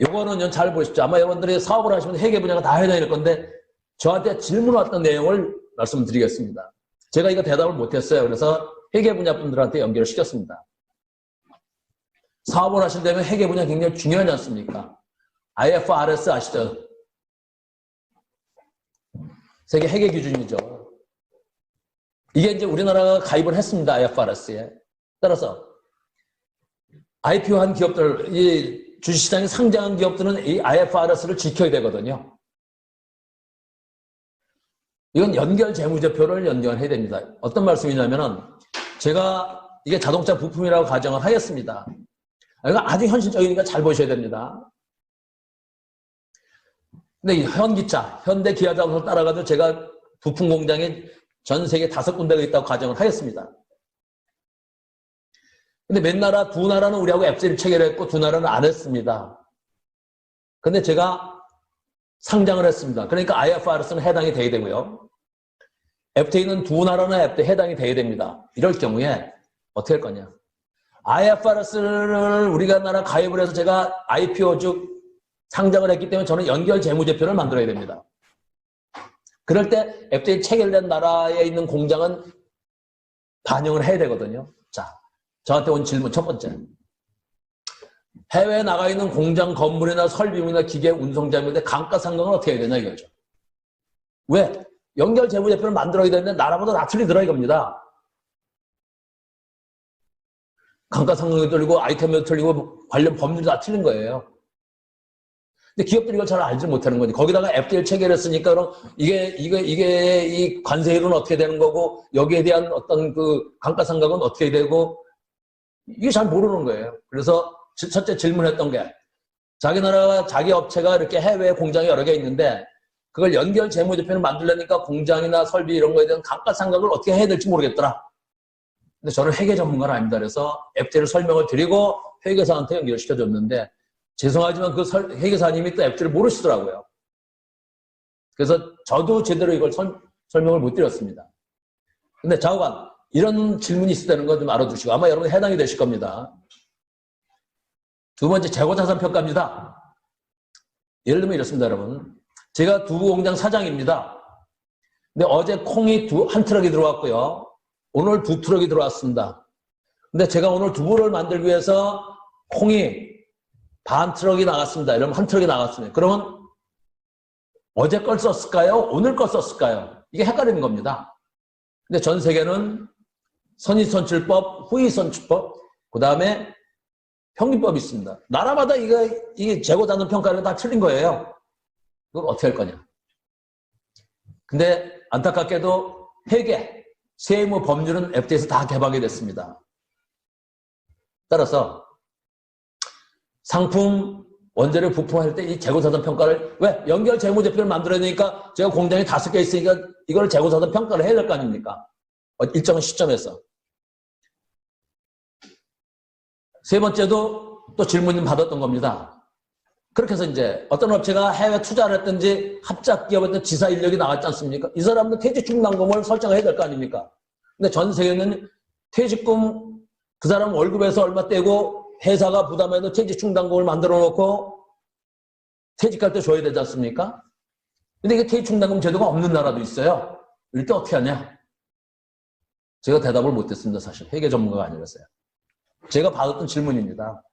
요거는 잘 보십시오. 아마 여러분들이 사업을 하시면 회계 분야가 다 해당이 될 건데 저한테 질문 왔던 내용을 말씀드리겠습니다. 제가 이거 대답을 못했어요. 그래서 회계 분야 분들한테 연결을 시켰습니다. 사업을 하신다면 회계 분야 굉장히 중요하지 않습니까? IFRS 아시죠? 세계 회계 기준이죠. 이게 이제 우리나라가 가입을 했습니다. IFRS에. 따라서 IPO한 기업들, 이 주식시장에 상장한 기업들은 이 IFRS를 지켜야 되거든요. 이건 연결 재무제표를 연결해야 됩니다. 어떤 말씀이냐면은 제가 이게 자동차 부품이라고 가정을 하였습니다. 이거 아주 현실적이니까 잘 보셔야 됩니다. 근데 이 현기차, 현대 기아 자동차를 따라가도 제가 부품 공장이 전 세계 5군데가 있다고 가정을 하였습니다. 근데 몇 나라, 2나라는 우리하고 FTA를 체결했고 2나라는 안 했습니다. 근데 제가 상장을 했습니다. 그러니까 IFRS는 해당이 돼야 되고요. FTA는 2나라나 FTA 해당이 돼야 됩니다. 이럴 경우에 어떻게 할 거냐. IFRS를 우리가 나라 가입을 해서 제가 IPO 즉 상장을 했기 때문에 저는 연결 재무제표를 만들어야 됩니다. 그럴 때 FTA 체결된 나라에 있는 공장은 반영을 해야 되거든요. 자, 저한테 온 질문 첫 번째. 해외에 나가 있는 공장 건물이나 설비물이나 기계 운송자인데 감가상각은 어떻게 해야 되냐 이거죠. 왜? 연결 재무제표를 만들어야 되는데 나라마다 다 틀리더라 이겁니다. 감가상각이 틀리고 아이템도 틀리고 관련 법률도 다 틀린 거예요. 근데 기업들이 이걸 잘 알지 못하는 거지. 거기다가 FTA를 체결했으니까 그럼 이게 이 관세율은 어떻게 되는 거고 여기에 대한 어떤 그 감가상각은 어떻게 되고 이게 잘 모르는 거예요. 그래서 첫째 질문했던 게 자기 나라가 자기 업체가 이렇게 해외 공장이 여러 개 있는데 그걸 연결 재무제표를 만들려니까 공장이나 설비 이런 거에 대한 감가상각을 어떻게 해야 될지 모르겠더라. 근데 저는 회계 전문가는 아닙니다. 그래서 FTA를 설명을 드리고 회계사한테 연결시켜줬는데 죄송하지만 그 회계사님이 또 FTA를 모르시더라고요. 그래서 저도 제대로 이걸 설명을 못 드렸습니다. 근데 좌우간 이런 질문이 있다는 거 좀 알아두시고 아마 여러분 해당이 되실 겁니다. 두 번째 재고자산 평가입니다. 예를 들면 이렇습니다, 여러분. 제가 두부 공장 사장입니다. 근데 어제 콩이 한 트럭이 들어왔고요. 오늘 2트럭이 들어왔습니다. 근데 제가 오늘 두부를 만들기 위해서 콩이 반 트럭이 나갔습니다. 이러면 한 트럭이 나갔습니다. 그러면 어제 걸 썼을까요? 오늘 걸 썼을까요? 이게 헷갈리는 겁니다. 근데 전 세계는 선의선출법, 후의선출법, 그 다음에 평균법이 있습니다. 나라마다 이게 재고자산 평가는 다 틀린 거예요. 이걸 어떻게 할 거냐. 근데 안타깝게도 회계, 세무, 법률은 FTA에서 다 개방이 됐습니다. 따라서 상품, 원재료, 부품할 때 이 재고자산 평가를 왜? 연결 재무제표를 만들어야 되니까 제가 공장이 5개 있으니까 이걸 재고자산 평가를 해야 될 거 아닙니까? 일정한 시점에서. 세 번째도 또 질문을 받았던 겁니다. 그렇게 해서 이제 어떤 업체가 해외 투자를 했든지 합작기업한테 지사 인력이 나왔지 않습니까? 이 사람들 퇴직금납금을 설정해야 될 거 아닙니까? 근데 전 세계는 퇴직금 그 사람 월급에서 얼마 떼고 회사가 부담해도 퇴직충당금을 만들어 놓고 퇴직할 때 줘야 되지 않습니까? 근데 이게 퇴직충당금 제도가 없는 나라도 있어요. 이럴 때 어떻게 하냐? 제가 대답을 못했습니다. 사실 회계 전문가가 아니라서요. 제가 받았던 질문입니다.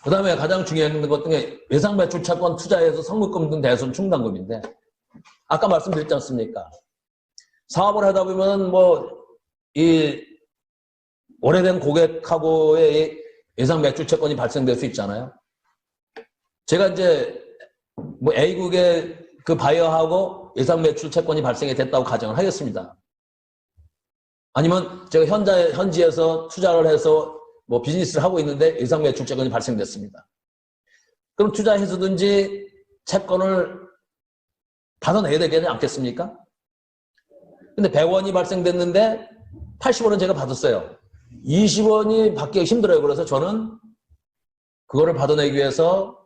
그 다음에 가장 중요한 것 중에 외상매출채권 투자에서 선급금 등 대손 충당금인데 아까 말씀드렸지 않습니까? 사업을 하다 보면 이 오래된 고객하고의 외상매출채권이 발생될 수 있잖아요. 제가 이제 A국의 그 바이어하고 외상매출채권이 발생이 됐다고 가정을 하겠습니다. 아니면 제가 현지에서 투자를 해서 비즈니스를 하고 있는데 외상매출채권이 발생됐습니다. 그럼 투자해서든지 채권을 받아내야 되지 않겠습니까? 근데 100원이 발생됐는데 80원은 제가 받았어요. 20원이 받기가 힘들어요. 그래서 저는 그거를 받아내기 위해서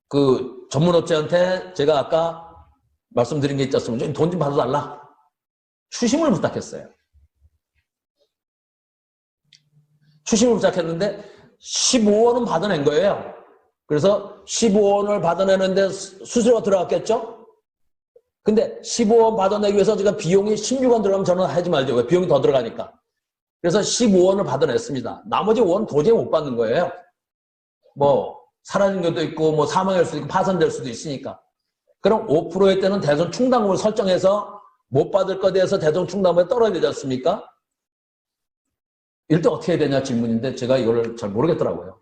그 전문업체한테 제가 아까 말씀드린 게 있지 않습니까? 돈 좀 받아달라. 추심을 부탁했어요. 추심을 부탁했는데 15원은 받아낸 거예요. 그래서 15원을 받아내는데 수수료가 들어갔겠죠? 근데 15원 받아내기 위해서 제가 비용이 16원 들어가면 저는 하지 말죠. 왜? 비용이 더 들어가니까. 그래서 15원을 받아냈습니다. 나머지 5원 도저히 못 받는 거예요. 뭐 사라진 것도 있고 뭐 사망할 수도 있고 파산될 수도 있으니까. 그럼 5%의 때는 대손 충당금을 설정해서 못 받을 것에 대해서 대손 충당금에 떨어야 되지 않습니까? 이럴 때 어떻게 해야 되냐 질문인데 제가 이걸 잘 모르겠더라고요.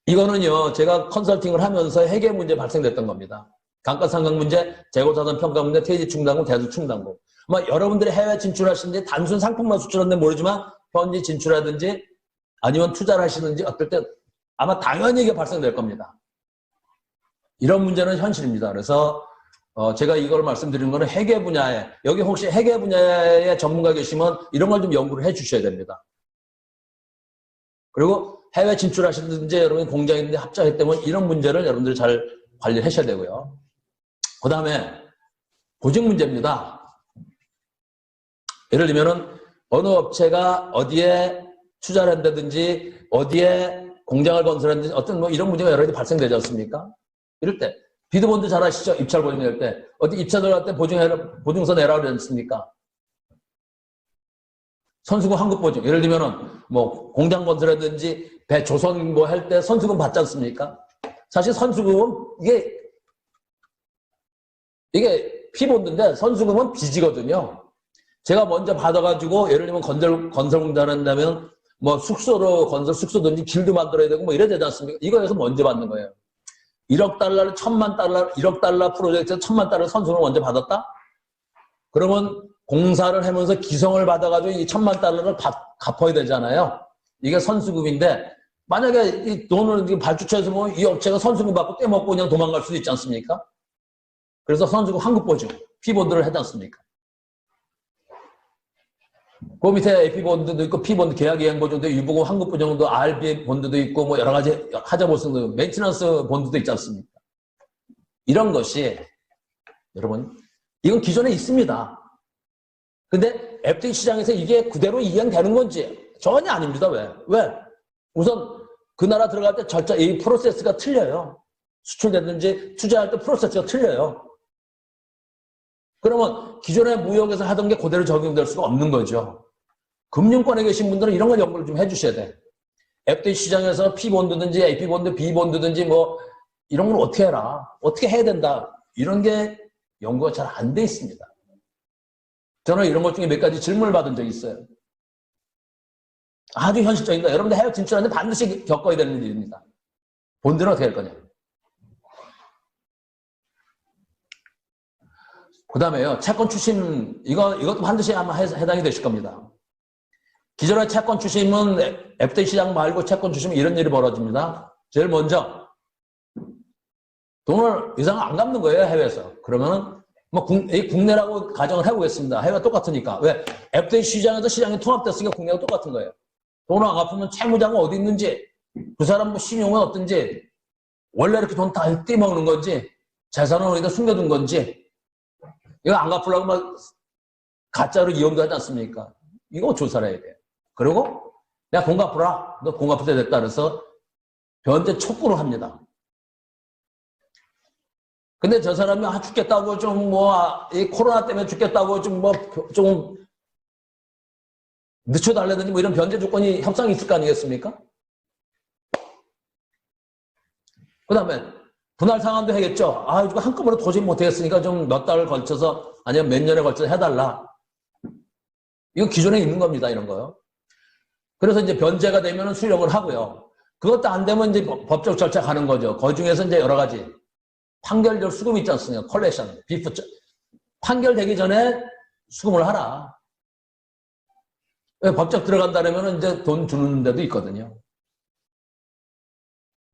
이거는요, 제가 컨설팅을 하면서 해결 문제 발생됐던 겁니다. 감가상각 문제, 재고자산 평가 문제, 퇴직 충당금, 대수 충당금. 아마 여러분들이 해외 진출하시는지 단순 상품만 수출하는데 모르지만 현지 진출하든지 아니면 투자를 하시든지 어떨 때 아마 당연히 이게 발생될 겁니다. 이런 문제는 현실입니다. 그래서 제가 이걸 말씀드리는 거는 회계 분야에, 여기 혹시 회계 분야에 전문가 계시면 이런 걸 좀 연구를 해 주셔야 됩니다. 그리고 해외 진출하시든지 여러분이 공장인데 합작했기 때문에 이런 문제를 여러분들이 잘 관리하셔야 되고요. 그 다음에 보직 문제입니다. 예를 들면은 어느 업체가 어디에 투자를 한다든지 어디에 공장을 건설했는지 어떤 뭐 이런 문제가 여러 가지 발생되지 않습니까? 이럴 때 비드본드 잘 아시죠? 입찰 보증할 때 어디 입찰 들어갈 때 보증서 내라고 그러지 않습니까? 선수금 환급 보증. 예를 들면은 뭐 공장 건설하든지 배 조선 뭐 할 때 선수금 받지 않습니까? 사실 선수금은 이게 피본드인데 선수금은 빚이거든요. 제가 먼저 받아가지고 예를 들면 건설 공장 한다면 뭐 숙소로 건설 숙소든지 길도 만들어야 되고 뭐 이래야 되지 않습니까? 이거에서 먼저 받는 거예요. 1억 달러를 1000만 달러, 1억 달러 프로젝트에서 1000만 달러 선수금을 먼저 받았다? 그러면 공사를 하면서 기성을 받아가지고 이 1000만 달러를 갚아야 되잖아요. 이게 선수금인데 만약에 이 돈을 발주처에서 뭐 이 업체가 선수금 받고 떼먹고 그냥 도망갈 수도 있지 않습니까? 그래서 선수금 환급보증, P본드를 하지 않습니까? 그 밑에 AP본드도 있고 P본드 계약이행보증도 있고 유보금 환급보증도 RB본드도 있고 뭐 여러 가지 하자보증도 메인티넌스 본드도 있지 않습니까? 이런 것이 여러분 이건 기존에 있습니다. 근데 FTA 시장에서 이게 그대로 이행되는 건지 전혀 아닙니다. 왜? 우선 그 나라 들어갈 때 절차, 이 프로세스가 틀려요. 수출되든지 투자할 때 프로세스가 틀려요. 그러면 기존의 무역에서 하던 게 그대로 적용될 수가 없는 거죠. 금융권에 계신 분들은 이런 걸 연구를 좀 해주셔야 돼. FTA 시장에서 P본드든지 AP본드, B본드든지 뭐 이런 걸 어떻게 해라. 어떻게 해야 된다. 이런 게 연구가 잘 안 돼 있습니다. 저는 이런 것 중에 몇 가지 질문을 받은 적이 있어요. 아주 현실적인가? 여러분들 해외 진출하는데 반드시 겪어야 되는 일입니다. 본드는 어떻게 할 거냐? 그 다음에요, 채권 추심, 이것도 반드시 아마 해당이 되실 겁니다. 기존의 채권 추심은 FTA 시장 말고 채권 추심은 이런 일이 벌어집니다. 제일 먼저, 돈을 이상 안 갚는 거예요, 해외에서. 그러면은, 뭐, 국내라고 가정을 해보겠습니다. 해외가 똑같으니까. 왜? FTA 시장에서 시장이 통합됐으니까 국내가 똑같은 거예요. 돈을 안 갚으면 채무자가 어디 있는지, 그 사람 뭐 신용은 어떤지, 원래 이렇게 돈 다 떼먹는 건지, 재산은 어디다 숨겨둔 건지, 이거 안 갚으려고 막 가짜로 이용도 하지 않습니까? 이거 조사를 해야 돼요. 그리고 내가 돈 갚으라. 너 돈 갚을 때 됐다. 그래서 변제 촉구를 합니다. 근데 저 사람이 죽겠다고 좀 이 코로나 때문에 죽겠다고 좀 늦춰달라든지 뭐 이런 변제 조건이 협상이 있을 거 아니겠습니까? 그 다음에 분할 상환도 하겠죠. 이거 한꺼번에 도저히 못하겠으니까 좀 몇 달을 걸쳐서 아니면 몇 년에 걸쳐서 해달라. 이거 기존에 있는 겁니다. 이런 거요. 그래서 이제 변제가 되면 수령을 하고요. 그것도 안 되면 이제 법적 절차 가는 거죠. 그 중에서 이제 여러 가지 판결적 수금 있지 않습니까? 컬렉션, 비프 판결되기 전에 수금을 하라. 왜 법적 들어간다면 이제 돈 주는 데도 있거든요.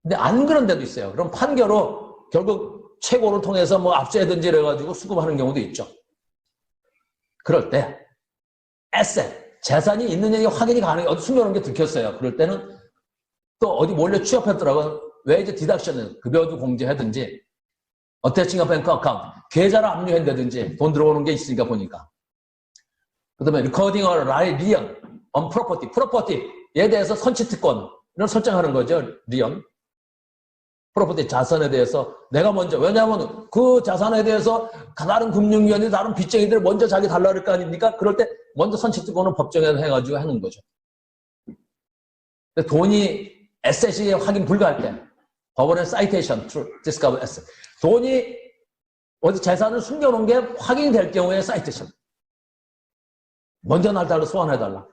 근데 안 그런 데도 있어요. 그럼 판결로 결국 최고를 통해서 뭐 압수하든지 이래가지고 수금하는 경우도 있죠. 그럴 때 에셋, 재산이 있느냐 이게 확인이 가능해. 어디 숨겨놓은 게 들켰어요. 그럴 때는 또 어디 몰래 취업했더라고요. 왜 이제 디덕션을 급여도 공제하든지 어태칭 뱅크 어카운트, 계좌를 압류한다든지 돈 들어오는 게 있으니까 보니까. 그 다음에 리커딩 or lion on property, 프로퍼티에 대해서 선취특권, 이런 설정하는 거죠. 리언. 프로퍼티 자산에 대해서 내가 먼저, 왜냐하면 그 자산에 대해서 다른 금융위원회, 다른 빚쟁이들 먼저 자기 달라 그럴 거 아닙니까? 그럴 때 먼저 선취특권을 법정에 해가지고 하는 거죠. 돈이 에셋이 확인 불가할 때 법원의 사이테이션, 디스커버 에셋. 돈이 어디 재산을 숨겨놓은 게 확인이 될 경우에 사이테이션. 먼저 날 달라 소환해달라.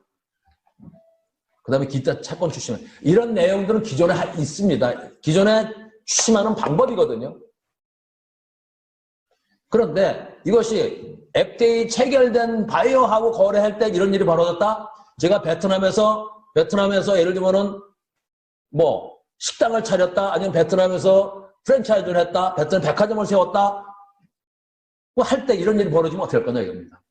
그 다음에 기타 채권 추심. 이런 내용들은 기존에 있습니다. 기존에 추심하는 방법이거든요. 그런데 이것이 FTA 체결된 바이어하고 거래할 때 이런 일이 벌어졌다? 제가 베트남에서 예를 들면은 뭐 식당을 차렸다, 아니면 베트남에서 프랜차이즈를 했다, 베트남 백화점을 세웠다, 뭐 할 때 이런 일이 벌어지면 어떻게 할 거냐 이겁니다.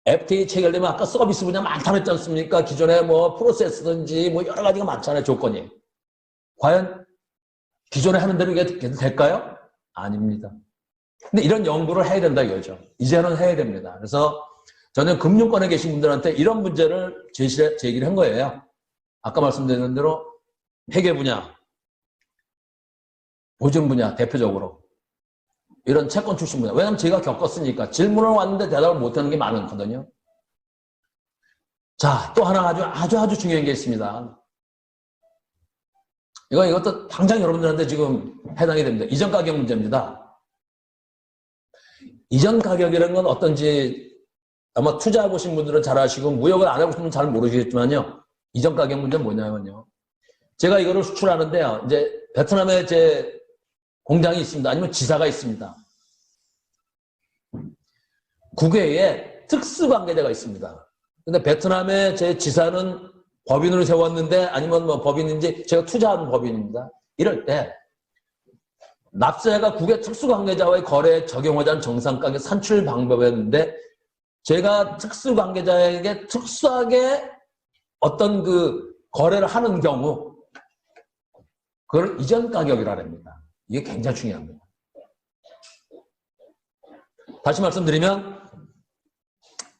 FTA 체결되면 아까 서비스 분야 많다고 했지 않습니까? 기존에 뭐 프로세스든지 뭐 여러 가지가 많잖아요, 조건이. 과연 기존에 하는 대로 이게 될까요? 아닙니다. 근데 이런 연구를 해야 된다 이거죠. 이제는 해야 됩니다. 그래서 저는 금융권에 계신 분들한테 이런 문제를 제기를 한 거예요. 아까 말씀드린 대로 회계 분야, 보증 분야 대표적으로 이런 채권 출신 분야. 왜냐하면 제가 겪었으니까 질문을 왔는데 대답을 못하는 게 많거든요. 자, 또 하나 아주 중요한 게 있습니다. 이것도 당장 여러분들한테 지금 해당이 됩니다. 이전 가격 문제입니다. 이전 가격이라는 건 어떤지 아마 투자해 보신 분들은 잘 아시고 무역을 안 해보신 분은 잘 모르시겠지만요. 이전 가격 문제는 뭐냐면요. 제가 이거를 수출하는데요. 이제 베트남에 제 공장이 있습니다. 아니면 지사가 있습니다. 국외에 특수관계자가 있습니다. 근데 베트남에 제 지사는 법인으로 세웠는데 아니면 뭐 법인인지 제가 투자한 법인입니다. 이럴 때 납세자가 국외 특수관계자와의 거래에 적용하자는 정상가격 산출 방법이었는데 제가 특수관계자에게 특수하게 어떤 그 거래를 하는 경우 그걸 이전 가격이라 합니다. 이게 굉장히 중요합니다. 다시 말씀드리면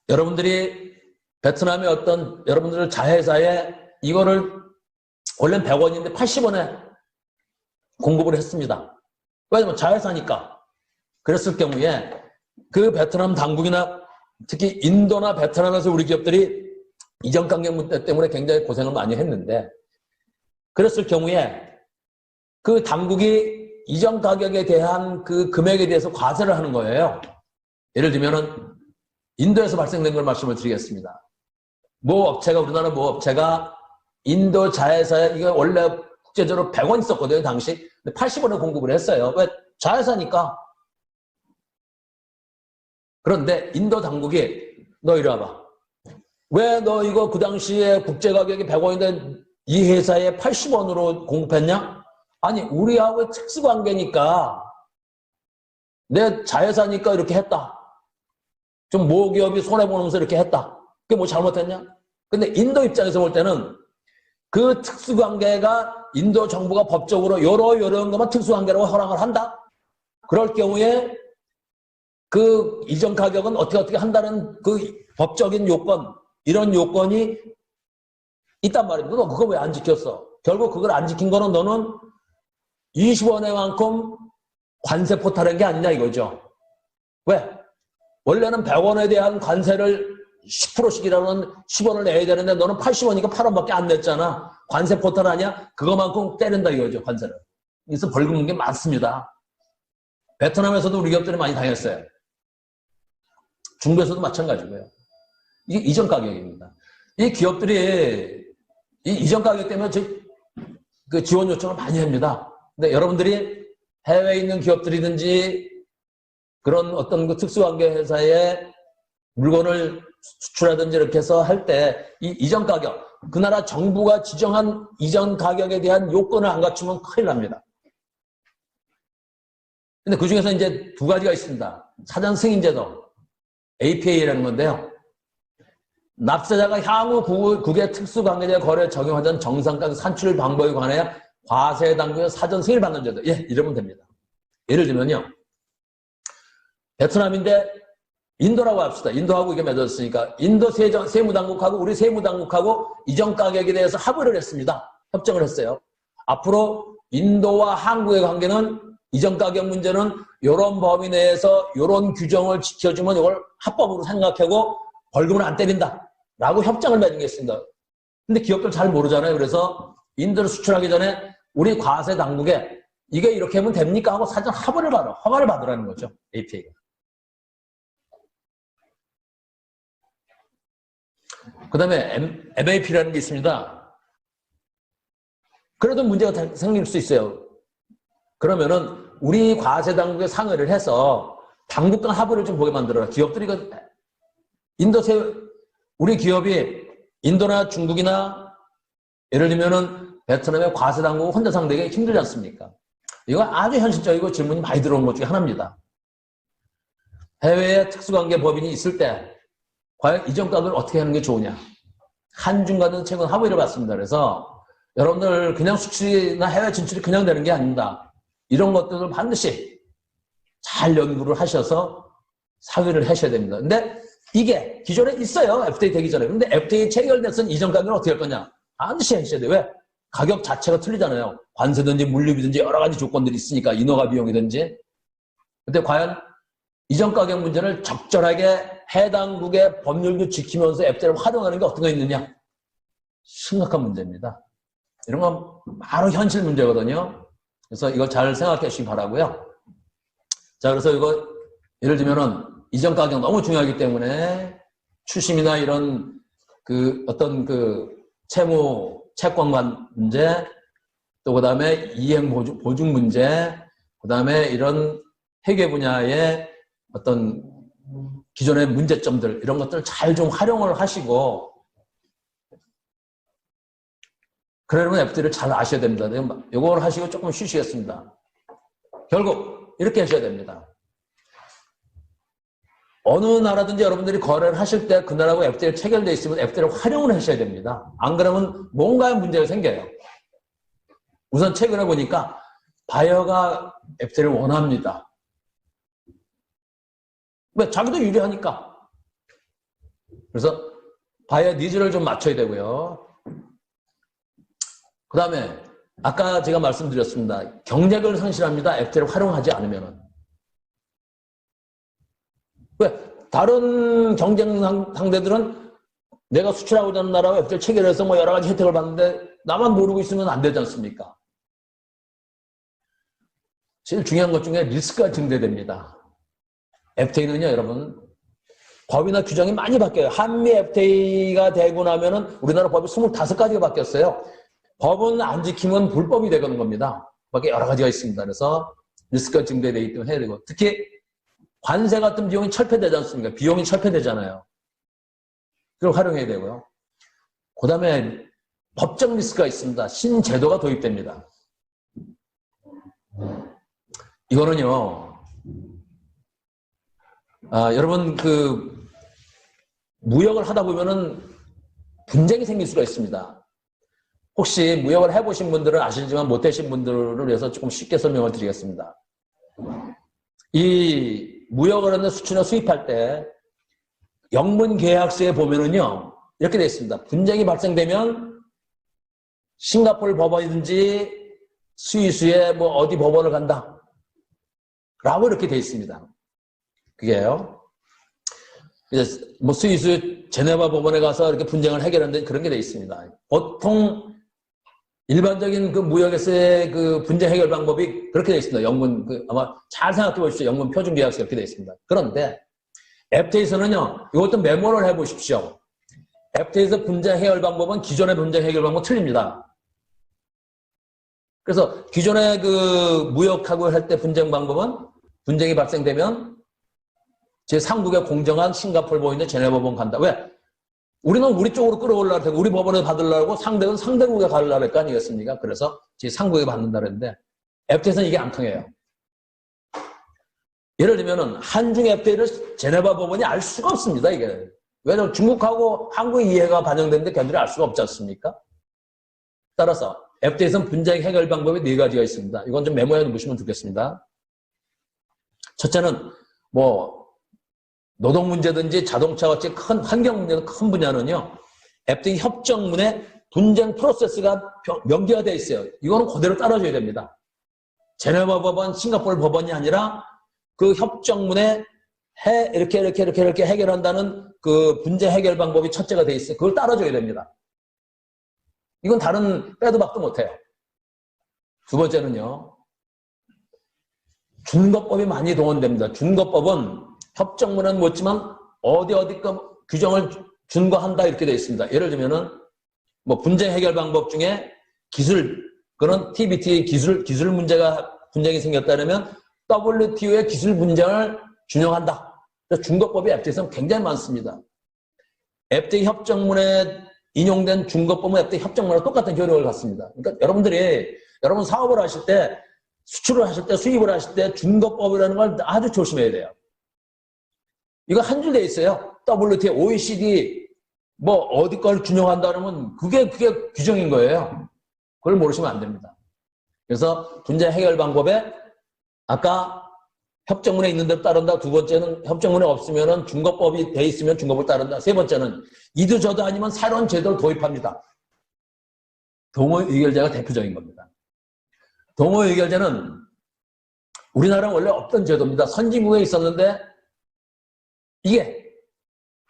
여러분들이 베트남의 어떤 여러분들 자회사에 이거를 원래는 100원인데 80원에 공급을 했습니다. 왜냐면 자회사니까. 그랬을 경우에 그 베트남 당국이나 특히 인도나 베트남에서 우리 기업들이 이전 가격 문제 때문에 굉장히 고생을 많이 했는데 그랬을 경우에 그 당국이 이전 가격에 대한 그 금액에 대해서 과세를 하는 거예요. 예를 들면은 인도에서 발생된 걸 말씀을 드리겠습니다. 우리나라 모 업체가 인도 자회사에 이게 원래 국제적으로 100원 있었거든요, 당시. 근데 80원에 공급을 했어요. 왜? 자회사니까. 그런데 인도 당국이 너 이리 와봐. 왜 너 이거 그 당시에 국제 가격이 100원인데 이 회사에 80원으로 공급했냐? 아니, 우리하고 특수관계니까 내 자회사니까 이렇게 했다. 좀 모기업이 손해보면서 이렇게 했다. 그게 뭐 잘못했냐? 근데 인도 입장에서 볼 때는 그 특수관계가 인도 정부가 법적으로 이런 것만 특수관계라고 허락을 한다? 그럴 경우에 그 이전 가격은 어떻게 한다는 그 법적인 요건, 이런 요건이 있단 말입니다. 너 그거 왜 안 지켰어? 결국 그걸 안 지킨 거는 너는 20원에만큼 관세 포탈한 게 아니냐 이거죠. 왜? 원래는 100원에 대한 관세를 10%씩이라는 10원을 내야 되는데 너는 80원이니까 8원밖에 안 냈잖아. 관세 포탈 아니야? 그거만큼 때린다 이거죠, 관세를. 그래서 벌금 문게 많습니다. 베트남에서도 우리 기업들이 많이 당했어요. 중국에서도 마찬가지고요. 이게 이전 가격입니다. 이 기업들이 이 이전 가격 때문에 그 지원 요청을 많이 합니다. 근데 여러분들이 해외에 있는 기업들이든지 그런 어떤 그 특수관계 회사에 물건을 수출하든지 이렇게 해서 할 때 이 이전 가격, 그 나라 정부가 지정한 이전 가격에 대한 요건을 안 갖추면 큰일 납니다. 근데 그 중에서 이제 두 가지가 있습니다. 사전 승인제도, APA라는 건데요. 납세자가 향후 국외 특수관계자 거래에 적용하자는 정상가격 산출 방법에 관하여 과세 당국의 사전 승인을 받는 제도. 예, 이러면 됩니다. 예를 들면요. 베트남인데 인도라고 합시다. 인도하고 이게 맺었으니까 인도 세무당국하고 우리 세무당국하고 이전 가격에 대해서 합의를 했습니다. 협정을 했어요. 앞으로 인도와 한국의 관계는 이전 가격 문제는 이런 범위 내에서 이런 규정을 지켜주면 이걸 합법으로 생각하고 벌금을 안 때린다 라고 협정을 맺은 게 있습니다. 근데 기업들 잘 모르잖아요. 그래서 인도를 수출하기 전에 우리 과세 당국에 이게 이렇게 하면 됩니까? 하고 사전 허가를 받으라는 거죠. APA가. 그 다음에 MAP라는 게 있습니다. 그래도 문제가 생길 수 있어요. 그러면은 우리 과세 당국에 상의를 해서 당국 간 합의를 좀 보게 만들어라. 기업들이 우리 기업이 인도나 중국이나 예를 들면은 베트남의 과세 당국 혼자 상대하기 힘들지 않습니까? 이거 아주 현실적이고 질문이 많이 들어온 것 중에 하나입니다. 해외에 특수관계 법인이 있을 때 과연 이전 가격을 어떻게 하는 게 좋으냐? 한중간은 최근 합의를 봤습니다. 그래서 여러분들 그냥 수출이나 해외 진출이 그냥 되는 게 아닙니다. 이런 것들을 반드시 잘 연구를 하셔서 상의를 하셔야 됩니다. 근데 이게 기존에 있어요. FTA 되기 전에. 근데 FTA 체결됐으면 이전 가격을 어떻게 할 거냐? 반드시 하셔야 돼요. 왜? 가격 자체가 틀리잖아요. 관세든지 물류비든지 여러 가지 조건들이 있으니까 인허가 비용이든지. 근데 과연 이전 가격 문제를 적절하게 해당국의 법률도 지키면서 FTA를 활용하는 게 어떤 거 있느냐? 심각한 문제입니다. 이런 건 바로 현실 문제거든요. 그래서 이거 잘 생각해 주시기 바라고요. 자, 그래서 이거 예를 들면은 이전 가격 너무 중요하기 때문에 추심이나 이런 어떤 채무 채권관 문제, 또 그다음에 이행 보증 문제, 그다음에 이런 회계 분야의 어떤 기존의 문제점들 이런 것들을 잘 좀 활용을 하시고 그러려면 FTA를 잘 아셔야 됩니다. 이걸 하시고 조금 쉬시겠습니다. 결국 이렇게 하셔야 됩니다. 어느 나라든지 여러분들이 거래를 하실 때 그 나라하고 FTA를 체결되어 있으면 FTA를 활용을 하셔야 됩니다. 안 그러면 뭔가 문제가 생겨요. 우선 최근에 보니까 바이어가 FTA를 원합니다. 왜? 자기도 유리하니까. 그래서 바이어 니즈를 좀 맞춰야 되고요. 그 다음에 아까 제가 말씀드렸습니다. 경쟁을 상실합니다. FTA를 활용하지 않으면. 왜? 다른 경쟁 상대들은 내가 수출하고자 하는 나라와 FTA를 체결해서 뭐 여러 가지 혜택을 받는데 나만 모르고 있으면 안 되지 않습니까? 제일 중요한 것 중에 리스크가 증대됩니다. FTA는요, 여러분, 법이나 규정이 많이 바뀌어요. 한미 FTA가 되고 나면은 우리나라 법이 25가지가 바뀌었어요. 법은 안 지키면 불법이 되는 겁니다. 밖에 여러 가지가 있습니다. 그래서 리스크가 증대되기 때문에 해야 되고, 특히 관세 같은 비용이 철폐되지 않습니까? 비용이 철폐되잖아요. 그걸 활용해야 되고요. 그 다음에 법적 리스크가 있습니다. 신제도가 도입됩니다. 이거는요, 여러분 무역을 하다 보면은 분쟁이 생길 수가 있습니다. 혹시 무역을 해보신 분들은 아시지만 못하신 분들을 위해서 조금 쉽게 설명을 드리겠습니다. 이 무역을 하는 수출이나 수입할 때 영문 계약서에 보면은요 이렇게 되어 있습니다. 분쟁이 발생되면 싱가포르 법원이든지 스위스의 뭐 어디 법원을 간다 라고 이렇게 되어 있습니다. 그게요. 이제 뭐 스위스 제네바 법원에 가서 이렇게 분쟁을 해결하는 그런 게 되어 있습니다. 보통 일반적인 무역에서의 분쟁 해결 방법이 그렇게 되어 있습니다. 영문 아마 잘 생각해 보십시오. 영문 표준 계약서 이렇게 되어 있습니다. 그런데 FTA에서는요, 이것도 메모를 해 보십시오. FTA에서 분쟁 해결 방법은 기존의 분쟁 해결 방법 틀립니다. 그래서 기존의 무역하고 할 때 분쟁 방법은 분쟁이 발생되면 제3국의 공정한 싱가포르 법원이나 제네바 법원 간다. 왜? 우리는 우리 쪽으로 끌어올라고 하고 우리 법원에 받으려고 상대는 상대국에 가려고 할 거 아니겠습니까? 그래서 제3국에 받는다 그랬는데 FTA에서는 이게 안 통해요. 예를 들면은 한중 FTA를 제네바 법원이 알 수가 없습니다. 이게. 왜냐면 중국하고 한국의 이해가 반영되는데 걔들이 알 수가 없지 않습니까? 따라서 FTA에서는 분쟁 해결 방법이 4가지가 있습니다. 이건 좀 메모해 놓으시면 좋겠습니다. 첫째는 노동 문제든지 자동차 같이 큰 환경 문제는 큰 분야는요. FTA 협정문에 분쟁 프로세스가 명기화되어 있어요. 이거는 그대로 따라줘야 됩니다. 제네바 법원, 싱가포르 법원이 아니라 그 협정문에 이렇게 해결한다는 그 분쟁 해결 방법이 첫째가 돼 있어요. 그걸 따라줘야 됩니다. 이건 다른 빼도 박도 못해요. 두 번째는요. 준거법이 많이 동원됩니다. 준거법은 협정문은 못지만 어디 규정을 준거한다 이렇게 되어 있습니다. 예를 들면은 뭐 분쟁 해결 방법 중에 그런 TBT 기술 문제가 분쟁이 생겼다면 WTO의 기술 분쟁을 준용한다. 준거법이 FTA에서는 굉장히 많습니다. FTA 협정문에 인용된 준거법은 FTA 협정문과 똑같은 효력을 갖습니다. 그러니까 여러분 사업을 하실 때, 수출을 하실 때, 수입을 하실 때 준거법이라는 걸 아주 조심해야 돼요. 이거 한 줄 돼 있어요. WTO, OECD 뭐 어디 걸 준용한다 그러면 그게 규정인 거예요. 그걸 모르시면 안 됩니다. 그래서 분쟁 해결 방법에 아까 협정문에 있는 대로 따른다. 두 번째는 협정문에 없으면은 준거법이 돼 있으면 준거법을 따른다. 세 번째는 이도저도 아니면 새로운 제도를 도입합니다. 동호의결제가 대표적인 겁니다. 동호의결제는 우리나라는 원래 없던 제도입니다. 선진국에 있었는데 이게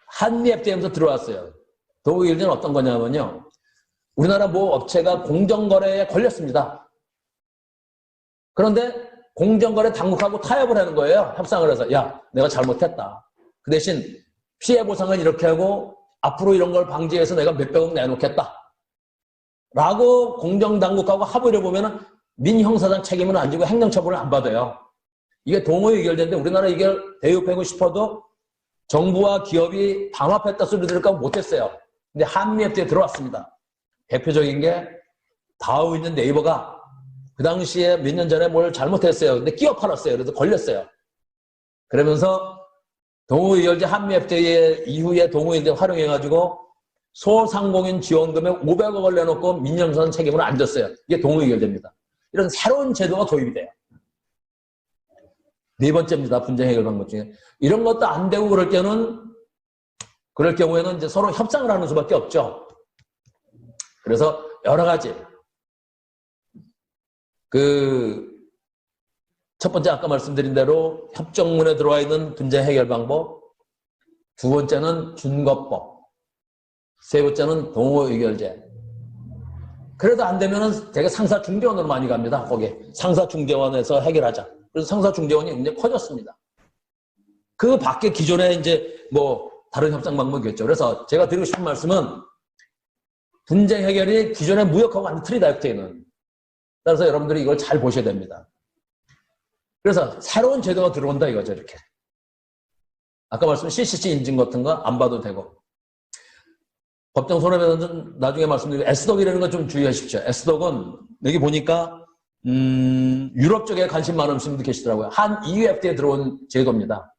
한미 FTA에서 들어왔어요. 동호의결제는 어떤 거냐면요. 우리나라 모 업체가 공정거래에 걸렸습니다. 그런데 공정거래 당국하고 타협을 하는 거예요. 협상을 해서 야 내가 잘못했다. 그 대신 피해 보상을 이렇게 하고 앞으로 이런 걸 방지해서 내가 몇백억 내놓겠다. 라고 공정당국하고 합의를 보면은 민형사상 책임은 안 지고 행정처분을 안 받아요. 이게 동호의결제인데 우리나라 이게 대입하고 싶어도 정부와 기업이 담합했다 소리 들을까 못했어요. 근데 한미 FTA에 들어왔습니다. 대표적인 게 다우 있는 네이버가 그 당시에 몇 년 전에 뭘 잘못했어요. 근데 끼어 팔았어요. 그래서 걸렸어요. 그러면서 동호의결제 한미 FTA 이후에 동호의결제 활용해가지고 소상공인 지원금에 500억을 내놓고 민영선 책임을 안 졌어요. 이게 동호의결제입니다. 이런 새로운 제도가 도입이 돼요. 네 번째입니다. 분쟁 해결 방법 중에. 이런 것도 안 되고 그럴 경우에는 이제 서로 협상을 하는 수밖에 없죠. 그래서 여러 가지. 첫 번째 아까 말씀드린 대로 협정문에 들어와 있는 분쟁 해결 방법. 두 번째는 준거법. 세 번째는 동호의결제. 그래도 안 되면은 되게 상사중재원으로 많이 갑니다. 거기 상사중재원에서 해결하자. 그래서 상사중재원이 굉장히 커졌습니다. 그 밖에 기존에 이제 뭐 다른 협상 방법이겠죠. 그래서 제가 드리고 싶은 말씀은 분쟁 해결이 기존의 무역하고 완전 틀리다. FTA는. 따라서 여러분들이 이걸 잘 보셔야 됩니다. 그래서 새로운 제도가 들어온다 이거죠. 이렇게. 아까 말씀드린 CCC 인증 같은 거 안 봐도 되고. 법정 손해배상은 나중에 말씀드리고 에스덕이라는 거 좀 주의하십시오. 에스덕은 여기 보니까 유럽 쪽에 관심 많으신 분들 계시더라고요. 한 EU FTA에 들어온 제도입니다.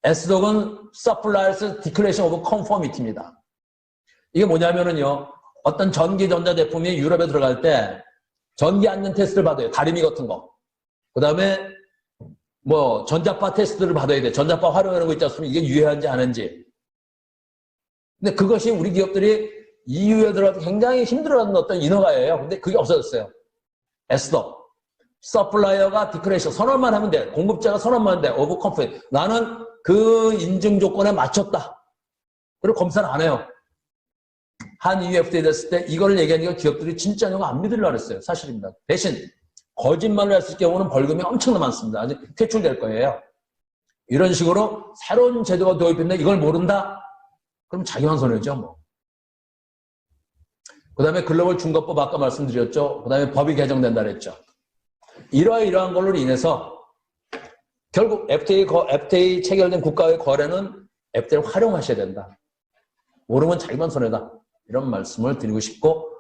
에스덕은 Suppliers Declaration of Conformity입니다. 이게 뭐냐면은요. 어떤 전기 전자제품이 유럽에 들어갈 때 전기 안전 테스트를 받아요. 다리미 같은 거. 그 다음에 뭐 전자파 테스트를 받아야 돼. 전자파 활용하는 거 있지 않습니까? 이게 유해한지 아닌지. 근데 그것이 우리 기업들이 EU에 들어가서 굉장히 힘들어하는 어떤 인허가예요. 근데 그게 없어졌어요. 에스더. 서플라이어가 디크레이션 선언만 하면 돼. 공급자가 선언만 하면 돼. 오브 컴플레인. 나는 그 인증 조건에 맞췄다. 그리고 검사를 안 해요. 한 EU FTA 됐을 때 이걸 얘기하니까 기업들이 진짜냐고 안 믿으려고 그랬어요. 사실입니다. 대신 거짓말을 했을 경우는 벌금이 엄청나 많습니다. 아직 퇴출될 거예요. 이런 식으로 새로운 제도가 도입됐는데 이걸 모른다? 그럼 자기만 손해죠. 뭐. 그 다음에 글로벌 준거법 아까 말씀드렸죠. 그 다음에 법이 개정된다 그랬죠. 이러한 걸로 인해서 결국 FTA 체결된 국가의 거래는 FTA를 활용하셔야 된다. 모르면 자기만 손해다. 이런 말씀을 드리고 싶고